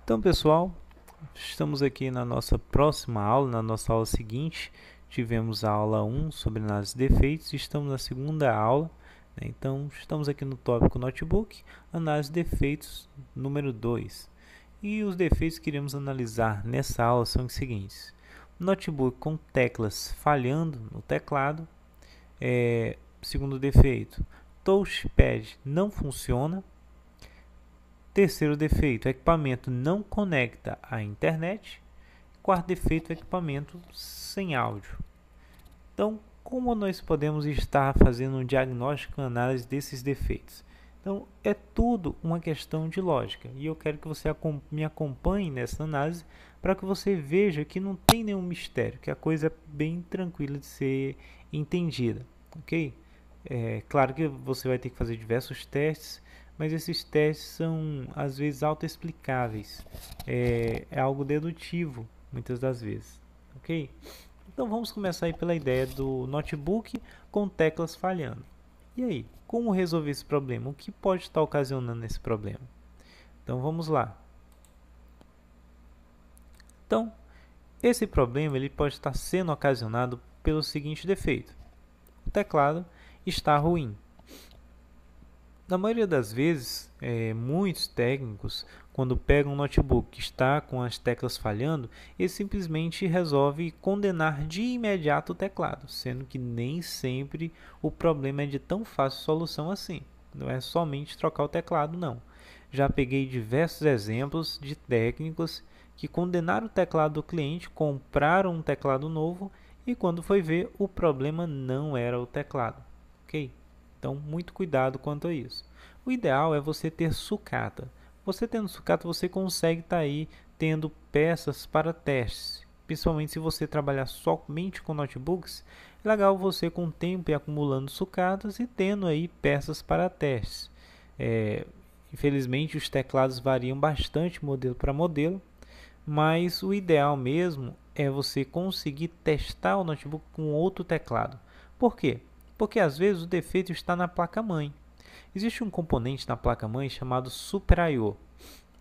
Então, pessoal, estamos aqui na nossa próxima aula, na nossa aula seguinte. Tivemos a aula 1 sobre análise de defeitos e estamos na segunda aula, né? Então, estamos aqui no tópico notebook, análise de defeitos número 2. E os defeitos que iremos analisar nessa aula são os seguintes: notebook com teclas falhando no teclado. Segundo defeito, touchpad não funciona. Terceiro defeito, equipamento não conecta à internet. Quarto defeito, equipamento sem áudio. Então, como nós podemos estar fazendo um diagnóstico e análise desses defeitos? Então, é tudo uma questão de lógica. E eu quero que você me acompanhe nessa análise para que você veja que não tem nenhum mistério, que a coisa é bem tranquila de ser entendida, ok? Claro que você vai ter que fazer diversos testes, mas esses testes são às vezes autoexplicáveis, é algo dedutivo muitas das vezes, ok? Então vamos começar aí pela ideia do notebook com teclas falhando. E aí, como resolver esse problema? O que pode estar ocasionando esse problema? Então vamos lá. Então, esse problema ele pode estar sendo ocasionado pelo seguinte defeito: o teclado está ruim. Na maioria das vezes, muitos técnicos, quando pegam um notebook que está com as teclas falhando, eles simplesmente resolvem condenar de imediato o teclado, sendo que nem sempre o problema é de tão fácil solução assim. Não é somente trocar o teclado, não. Já peguei diversos exemplos de técnicos que condenaram o teclado do cliente, compraram um teclado novo e quando foi ver, o problema não era o teclado. Ok? Então, muito cuidado quanto a isso. O ideal é você ter sucata. Você tendo sucata, você consegue estar aí tendo peças para testes. Principalmente se você trabalhar somente com notebooks, é legal você com o tempo ir acumulando sucatas e tendo aí peças para testes. Infelizmente, os teclados variam bastante modelo para modelo, mas o ideal mesmo é você conseguir testar o notebook com outro teclado. Por quê? Porque às vezes o defeito está na placa-mãe. Existe um componente na placa-mãe chamado Super I/O.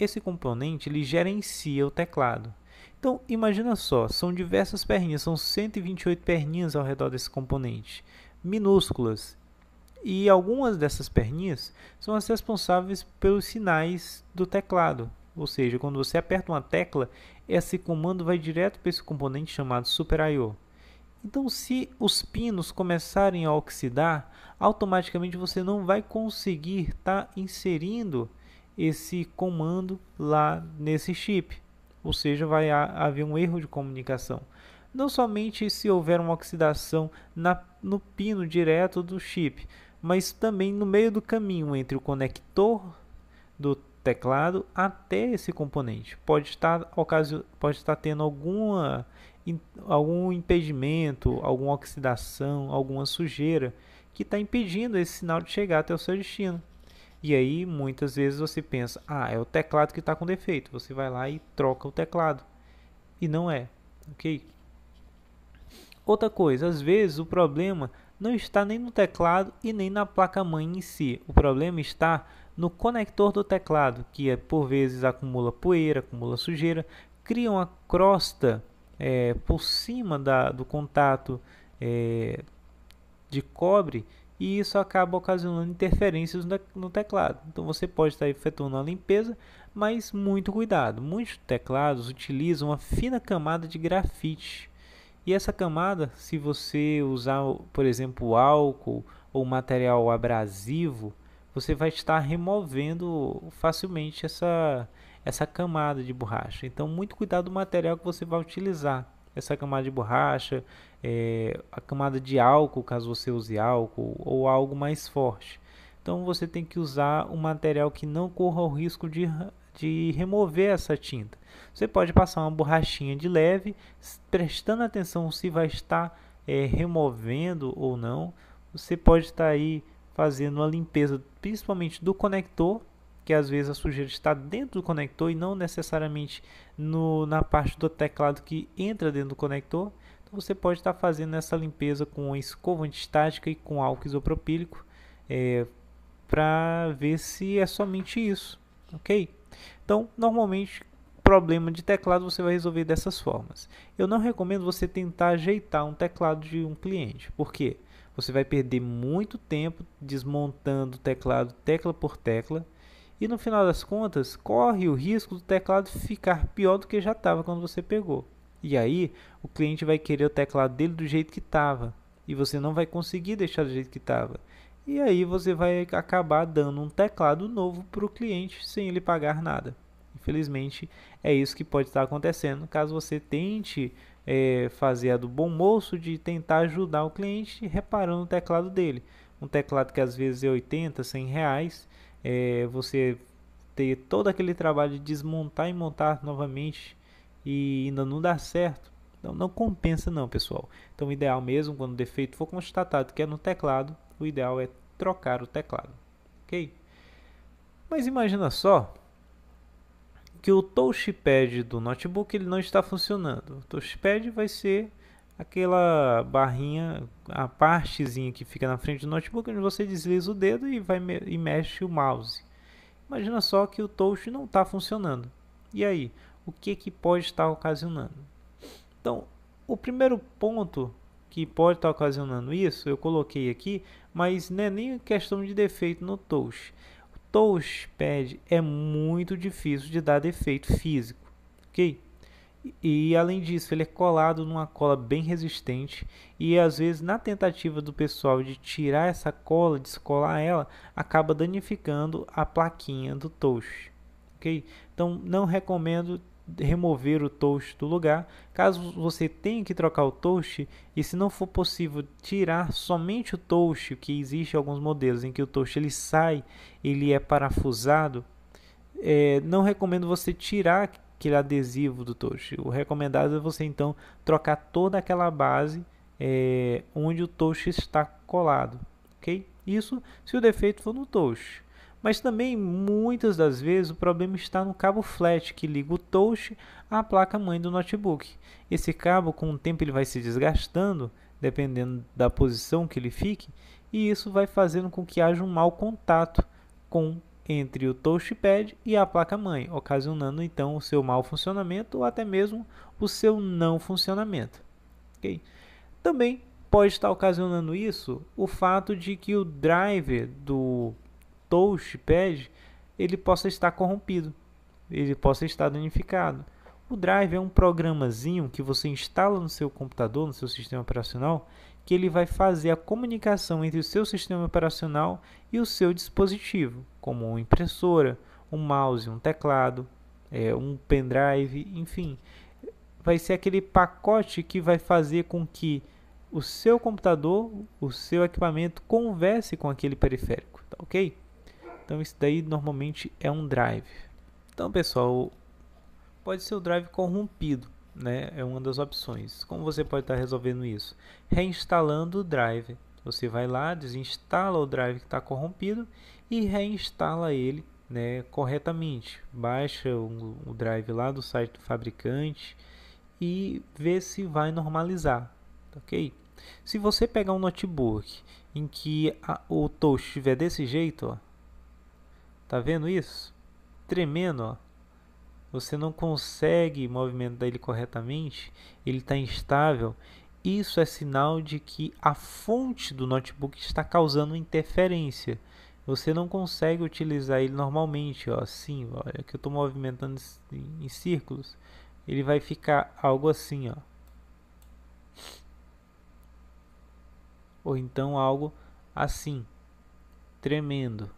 Esse componente ele gerencia o teclado. Então, imagina só, são diversas perninhas, são 128 perninhas ao redor desse componente, minúsculas. E algumas dessas perninhas são as responsáveis pelos sinais do teclado. Ou seja, quando você aperta uma tecla, esse comando vai direto para esse componente chamado Super I/O. Então, se os pinos começarem a oxidar, automaticamente você não vai conseguir estar inserindo esse comando lá nesse chip. Ou seja, vai haver um erro de comunicação. Não somente se houver uma oxidação no pino direto do chip, mas também no meio do caminho entre o conector do teclado até esse componente. Pode estar tendo algum impedimento, alguma oxidação, alguma sujeira que está impedindo esse sinal de chegar até o seu destino. E aí, muitas vezes você pensa, é o teclado que está com defeito. Você vai lá e troca o teclado. E não é, ok? Outra coisa, às vezes o problema não está nem no teclado e nem na placa-mãe em si. O problema está no conector do teclado, que por vezes acumula poeira, acumula sujeira, cria uma crosta por cima do contato de cobre e isso acaba ocasionando interferências no teclado. Então você pode estar efetuando a limpeza, mas muito cuidado. Muitos teclados utilizam uma fina camada de grafite. E essa camada, se você usar, por exemplo, álcool ou material abrasivo, você vai estar removendo facilmente essa camada de borracha. Então, muito cuidado do material que você vai utilizar. Essa camada de borracha, a camada de álcool, caso você use álcool, ou algo mais forte. Então, você tem que usar um material que não corra o risco de remover essa tinta. Você pode passar uma borrachinha de leve, prestando atenção se vai estar removendo ou não. Você pode estar aí fazendo uma limpeza, principalmente do conector, que às vezes a sujeira está dentro do conector e não necessariamente na parte do teclado que entra dentro do conector. Então você pode estar fazendo essa limpeza com escova antistática e com álcool isopropílico para ver se é somente isso, ok? Então, normalmente problema de teclado você vai resolver dessas formas. Eu não recomendo você tentar ajeitar um teclado de um cliente. Por quê? Você vai perder muito tempo desmontando o teclado tecla por tecla e no final das contas corre o risco do teclado ficar pior do que já estava quando você pegou. E aí o cliente vai querer o teclado dele do jeito que estava e você não vai conseguir deixar do jeito que estava. E aí você vai acabar dando um teclado novo para o cliente sem ele pagar nada. Infelizmente é isso que pode estar acontecendo caso você tente fazer a do bom moço de tentar ajudar o cliente reparando o teclado dele. Um teclado que às vezes é 80, 100 reais, você ter todo aquele trabalho de desmontar e montar novamente e ainda não dá certo. Então não compensa não, pessoal. Então o ideal mesmo, quando o defeito for constatado que é no teclado, o ideal é trocar o teclado, ok? Mas imagina só que o touchpad do notebook ele não está funcionando. O touchpad vai ser aquela barrinha, a partezinha que fica na frente do notebook, onde você desliza o dedo e mexe o mouse. Imagina só que o touch não está funcionando. E aí, o que pode estar ocasionando? Então, o primeiro ponto que pode estar ocasionando isso, eu coloquei aqui, mas não é nem questão de defeito no touch. O touchpad é muito difícil de dar defeito físico, ok? E além disso, ele é colado numa cola bem resistente e às vezes na tentativa do pessoal de tirar essa cola, descolar ela, acaba danificando a plaquinha do touch, ok? Então não recomendo remover o touch do lugar. Caso você tenha que trocar o touch e se não for possível tirar somente o touch, que existe alguns modelos em que o touch ele sai, ele é parafusado, não recomendo você tirar aquele adesivo do touch. O recomendado é você então trocar toda aquela base onde o touch está colado, ok? Isso se o defeito for no touch. Mas também muitas das vezes o problema está no cabo flat que liga o touch à placa-mãe do notebook. Esse cabo com o tempo ele vai se desgastando, dependendo da posição que ele fique, e isso vai fazendo com que haja um mau contato entre o touchpad e a placa-mãe, ocasionando então o seu mau funcionamento ou até mesmo o seu não funcionamento. Okay? Também pode estar ocasionando isso o fato de que o driver do touchpad ele possa estar corrompido, ele possa estar danificado. O driver é um programazinho que você instala no seu computador, no seu sistema operacional, que ele vai fazer a comunicação entre o seu sistema operacional e o seu dispositivo, como uma impressora, um mouse, um teclado, um pendrive, enfim. Vai ser aquele pacote que vai fazer com que o seu computador, o seu equipamento, converse com aquele periférico, tá ok? Então isso daí normalmente é um drive. Então pessoal, pode ser o drive corrompido, né? É uma das opções. Como você pode estar resolvendo isso? Reinstalando o drive. Você vai lá, desinstala o drive que está corrompido e reinstala ele, né, corretamente. Baixa o drive lá do site do fabricante e vê se vai normalizar, ok? Se você pegar um notebook em que o touch estiver desse jeito, ó, tá vendo isso? Tremendo, ó. Você não consegue movimentar ele corretamente, ele está instável. Isso é sinal de que a fonte do notebook está causando interferência. Você não consegue utilizar ele normalmente, ó, assim, olha que eu estou movimentando em círculos, ele vai ficar algo assim, ó. Ou então algo assim, tremendo.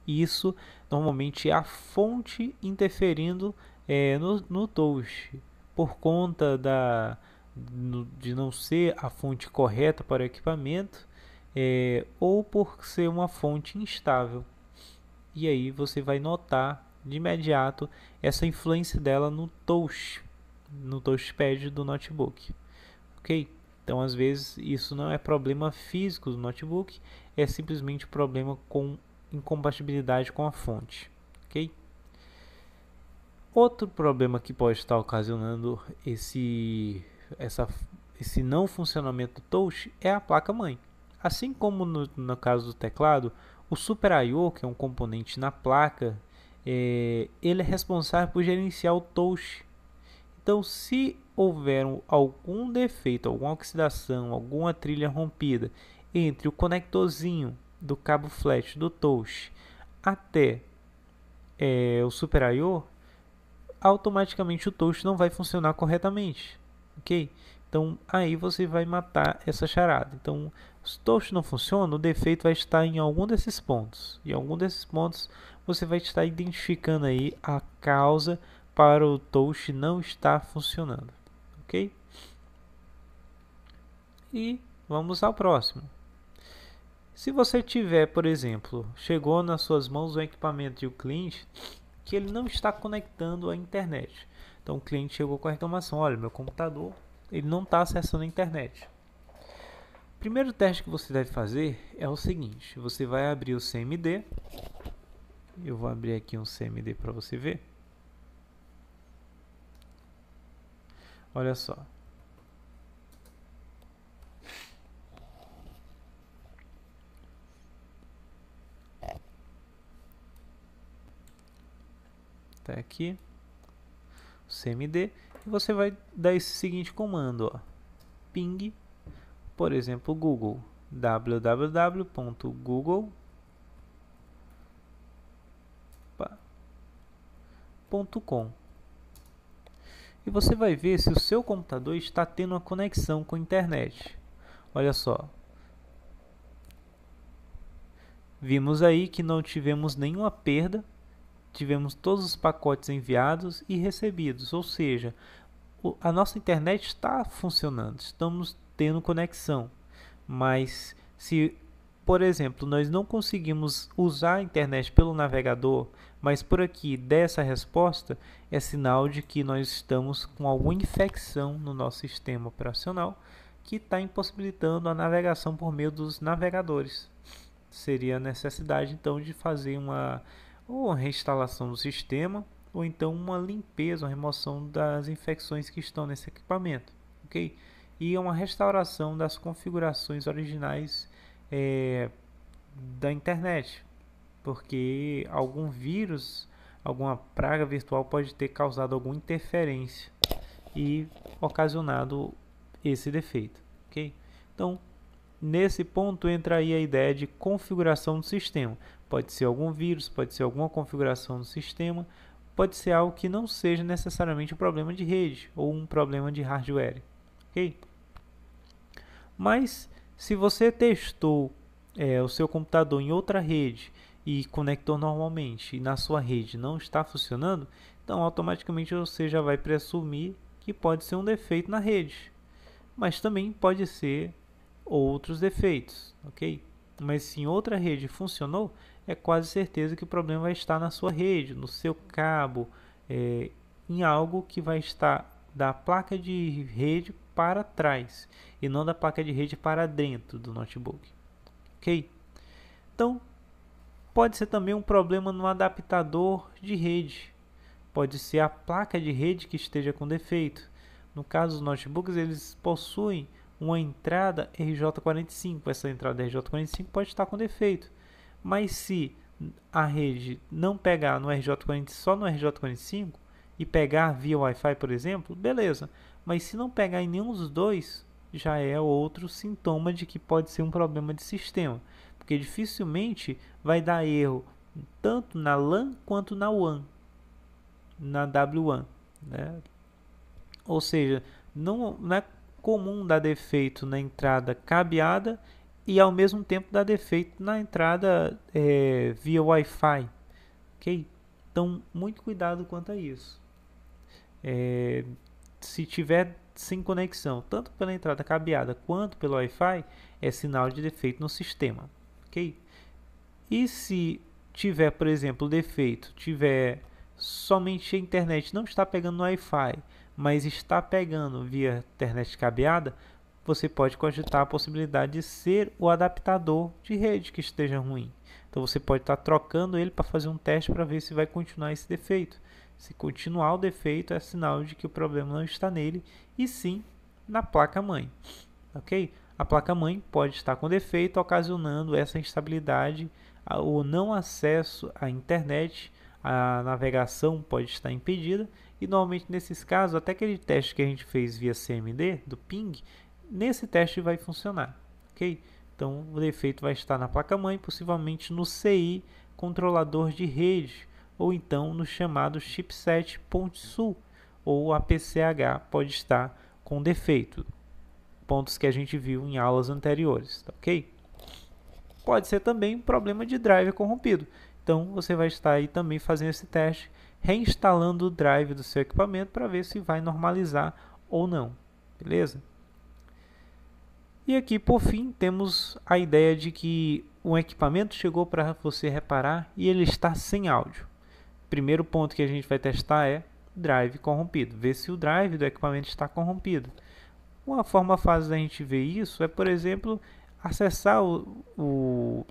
Isso normalmente é a fonte interferindo no touch, por conta de não ser a fonte correta para o equipamento, ou por ser uma fonte instável. E aí você vai notar de imediato essa influência dela no touchpad do notebook, ok? Então às vezes isso não é problema físico do notebook, é simplesmente problema com incompatibilidade com a fonte, ok? Outro problema que pode estar ocasionando esse não funcionamento do touch é a placa-mãe. Assim como no caso do teclado, o Super I/O, que é um componente na placa, ele é responsável por gerenciar o touch. Então, se houver algum defeito, alguma oxidação, alguma trilha rompida entre o conectorzinho do cabo flash do touch até o Super I/O, automaticamente o touch não vai funcionar corretamente, ok? Então aí você vai matar essa charada. Então, se o touch não funciona, o defeito vai estar em algum desses pontos. E em algum desses pontos você vai estar identificando aí a causa para o touch não estar funcionando, ok? E vamos ao próximo. Se você tiver, por exemplo, chegou nas suas mãos um equipamento de um cliente que ele não está conectando à internet. Então o cliente chegou com a reclamação: olha, meu computador ele não está acessando a internet. O primeiro teste que você deve fazer é o seguinte: você vai abrir o CMD. Eu vou abrir aqui um CMD para você ver. Olha só. Tá aqui o CMD e você vai dar esse seguinte comando, ó: ping, por exemplo, Google, www.google.com, e você vai ver se o seu computador está tendo uma conexão com a internet. Olha só, vimos aí que não tivemos nenhuma perda, tivemos todos os pacotes enviados e recebidos, ou seja, a nossa internet está funcionando, estamos tendo conexão. Mas se, por exemplo, nós não conseguimos usar a internet pelo navegador, mas por aqui der essa resposta, é sinal de que nós estamos com alguma infecção no nosso sistema operacional que está impossibilitando a navegação por meio dos navegadores. Seria a necessidade então de fazer uma reinstalação do sistema, ou então uma limpeza, uma remoção das infecções que estão nesse equipamento, ok? E uma restauração das configurações originais da internet, porque algum vírus, alguma praga virtual pode ter causado alguma interferência e ocasionado esse defeito, ok? Então, nesse ponto entra aí a ideia de configuração do sistema. Pode ser algum vírus, pode ser alguma configuração do sistema, pode ser algo que não seja necessariamente um problema de rede ou um problema de hardware, ok? Mas se você testou o seu computador em outra rede e conectou normalmente e na sua rede não está funcionando, então automaticamente você já vai presumir que pode ser um defeito na rede, mas também pode ser outros defeitos, ok? Mas se em outra rede funcionou, é quase certeza que o problema vai estar na sua rede, no seu cabo, em algo que vai estar da placa de rede para trás e não da placa de rede para dentro do notebook, ok? Então, pode ser também um problema no adaptador de rede, pode ser a placa de rede que esteja com defeito. No caso dos notebooks, eles possuem uma entrada RJ45, essa entrada RJ45 pode estar com defeito, mas se a rede não pegar no RJ45, só no RJ45 e pegar via Wi-Fi, por exemplo, beleza, mas se não pegar em nenhum dos dois, já é outro sintoma de que pode ser um problema de sistema, porque dificilmente vai dar erro tanto na LAN quanto na WAN, na W1, né? Ou seja, não é comum dar defeito na entrada cabeada e ao mesmo tempo dar defeito na entrada via Wi-Fi, ok? Então, muito cuidado quanto a isso. Se tiver sem conexão, tanto pela entrada cabeada quanto pelo Wi-Fi, é sinal de defeito no sistema, ok? E se tiver, por exemplo, defeito, tiver somente a internet não está pegando no Wi-Fi, mas está pegando via internet cabeada, você pode cogitar a possibilidade de ser o adaptador de rede que esteja ruim. Então você pode estar trocando ele para fazer um teste para ver se vai continuar esse defeito. Se continuar o defeito, é sinal de que o problema não está nele, e sim na placa-mãe, ok? A placa-mãe pode estar com defeito, ocasionando essa instabilidade, o não acesso à internet, a navegação pode estar impedida, e normalmente nesses casos, até aquele teste que a gente fez via CMD, do ping, nesse teste vai funcionar, ok? Então o defeito vai estar na placa-mãe, possivelmente no CI controlador de rede, ou então no chamado chipset ponte-sul, ou a PCH pode estar com defeito, pontos que a gente viu em aulas anteriores, tá, ok? Pode ser também um problema de drive corrompido, então você vai estar aí também fazendo esse teste, reinstalando o drive do seu equipamento para ver se vai normalizar ou não, beleza? E aqui, por fim, temos a ideia de que um equipamento chegou para você reparar e ele está sem áudio. Primeiro ponto que a gente vai testar é drive corrompido, ver se o drive do equipamento está corrompido. Uma forma fácil da gente ver isso é, por exemplo, acessar o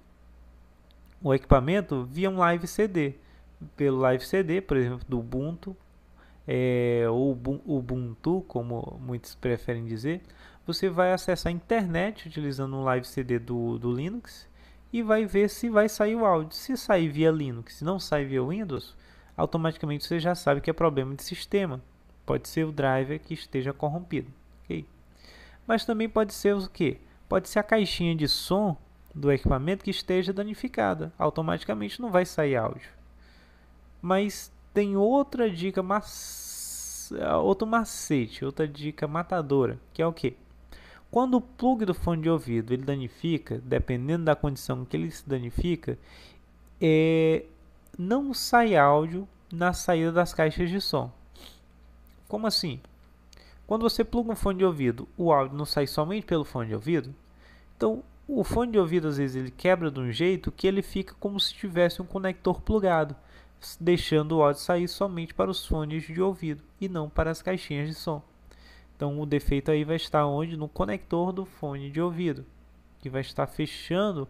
equipamento via um live CD. Pelo live CD, por exemplo, do Ubuntu, ou Ubuntu, como muitos preferem dizer, você vai acessar a internet utilizando um live CD do Linux e vai ver se vai sair o áudio. Se sair via Linux, se não sair via Windows, automaticamente você já sabe que é problema de sistema. Pode ser o driver que esteja corrompido, ok? Mas também pode ser o quê? Pode ser a caixinha de som do equipamento que esteja danificada. Automaticamente não vai sair áudio. Mas tem outra dica, outro macete, outra dica matadora, que é o quê? Quando o plug do fone de ouvido ele danifica, dependendo da condição que ele se danifica, não sai áudio na saída das caixas de som. Como assim? Quando você pluga um fone de ouvido, o áudio não sai somente pelo fone de ouvido? Então, o fone de ouvido às vezes ele quebra de um jeito que ele fica como se tivesse um conector plugado, deixando o áudio sair somente para os fones de ouvido e não para as caixinhas de som. Então o defeito aí vai estar onde? No conector do fone de ouvido, que vai estar fechando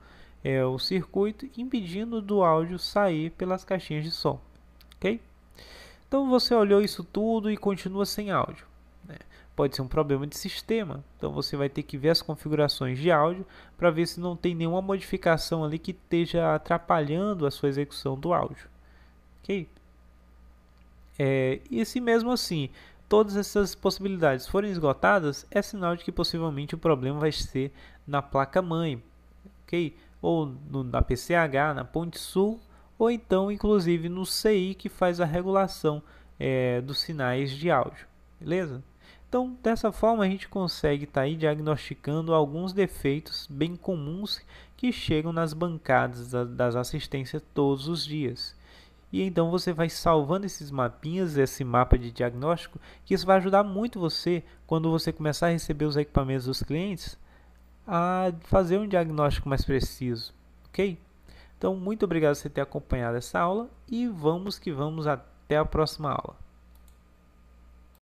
o circuito, impedindo do áudio sair pelas caixinhas de som, ok? Então você olhou isso tudo e continua sem áudio, né? Pode ser um problema de sistema, então você vai ter que ver as configurações de áudio para ver se não tem nenhuma modificação ali que esteja atrapalhando a sua execução do áudio. Ok? E se mesmo assim todas essas possibilidades forem esgotadas, é sinal de que possivelmente o problema vai ser na placa-mãe, ok? Ou na PCH, na ponte-sul, ou então inclusive no CI que faz a regulação dos sinais de áudio, beleza? Então dessa forma a gente consegue estar aí diagnosticando alguns defeitos bem comuns que chegam nas bancadas das assistências todos os dias. E então você vai salvando esses mapinhas, esse mapa de diagnóstico, que isso vai ajudar muito você, quando você começar a receber os equipamentos dos clientes, a fazer um diagnóstico mais preciso, ok? Então, muito obrigado por você ter acompanhado essa aula e vamos que vamos até a próxima aula.